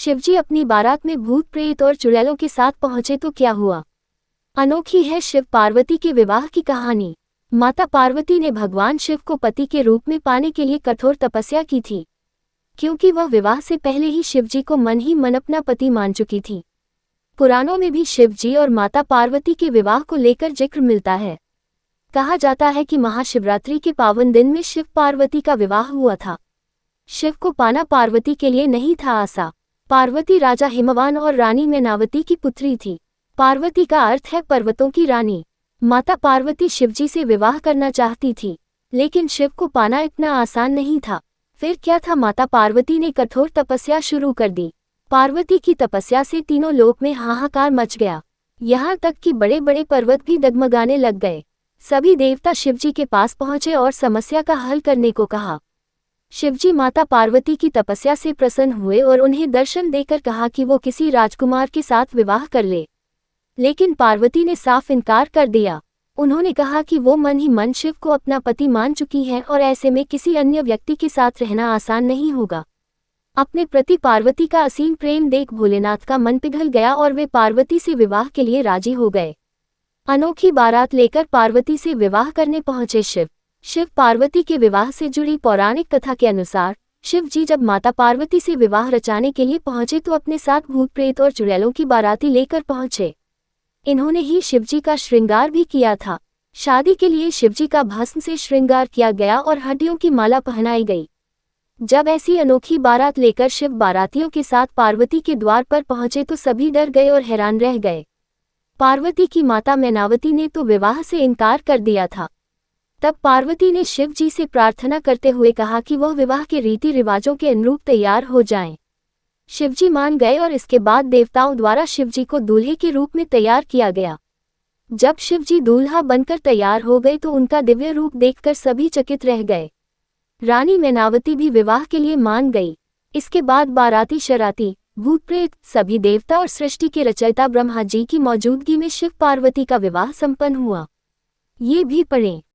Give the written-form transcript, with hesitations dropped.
शिवजी अपनी बारात में भूत प्रेत और चुड़ैलों के साथ पहुंचे तो क्या हुआ। अनोखी है शिव पार्वती के विवाह की कहानी। माता पार्वती ने भगवान शिव को पति के रूप में पाने के लिए कठोर तपस्या की थी, क्योंकि वह विवाह से पहले ही शिवजी को मन ही मन अपना पति मान चुकी थी। पुराणों में भी शिवजी और माता पार्वती के विवाह को लेकर जिक्र मिलता है। कहा जाता है कि महाशिवरात्रि के पावन दिन में शिव पार्वती का विवाह हुआ था। शिव को पाना पार्वती के लिए नहीं था आसान। पार्वती राजा हिमवान और रानी मैनावती की पुत्री थी। पार्वती का अर्थ है पर्वतों की रानी। माता पार्वती शिवजी से विवाह करना चाहती थी, लेकिन शिव को पाना इतना आसान नहीं था। फिर क्या था, माता पार्वती ने कठोर तपस्या शुरू कर दी। पार्वती की तपस्या से तीनों लोक में हाहाकार मच गया, यहाँ तक कि बड़े बड़े पर्वत भी डगमगाने लग गए। सभी देवता शिवजी के पास पहुंचे और समस्या का हल करने को कहा। शिवजी माता पार्वती की तपस्या से प्रसन्न हुए और उन्हें दर्शन देकर कहा कि वो किसी राजकुमार के साथ विवाह कर ले, लेकिन पार्वती ने साफ इनकार कर दिया। उन्होंने कहा कि वो मन ही मन शिव को अपना पति मान चुकी हैं और ऐसे में किसी अन्य व्यक्ति के साथ रहना आसान नहीं होगा। अपने प्रति पार्वती का असीम प्रेम देख भोलेनाथ का मन पिघल गया और वे पार्वती से विवाह के लिए राजी हो गए। अनोखी बारात लेकर पार्वती से विवाह करने पहुंचे शिव। शिव पार्वती के विवाह से जुड़ी पौराणिक कथा के अनुसार शिव जी जब माता पार्वती से विवाह रचाने के लिए पहुंचे तो अपने साथ भूत प्रेत और चुड़ैलों की बाराती लेकर पहुंचे। इन्होंने ही शिवजी का श्रृंगार भी किया था। शादी के लिए शिवजी का भस्म से श्रृंगार किया गया और हड्डियों की माला पहनाई गई। जब ऐसी अनोखी बारात लेकर शिव बारातियों के साथ पार्वती के द्वार पर पहुंचे तो सभी डर गए और हैरान रह गए। पार्वती की माता मैनावती ने तो विवाह से इनकार कर दिया था। तब पार्वती ने शिव जी से प्रार्थना करते हुए कहा कि वह विवाह के रीति रिवाजों के अनुरूप तैयार हो जाएं। शिवजी मान गए और इसके बाद देवताओं द्वारा शिवजी को दूल्हे के रूप में तैयार किया गया। जब शिवजी दूल्हा बनकर तैयार हो गए तो उनका दिव्य रूप देखकर सभी चकित रह गए। रानी मैनावती भी विवाह के लिए मान गई। इसके बाद बाराती शराती भूत प्रेत सभी देवता और सृष्टि के रचयिता ब्रह्मा जी की मौजूदगी में शिव पार्वती का विवाह संपन्न हुआ। ये भी पढ़ें।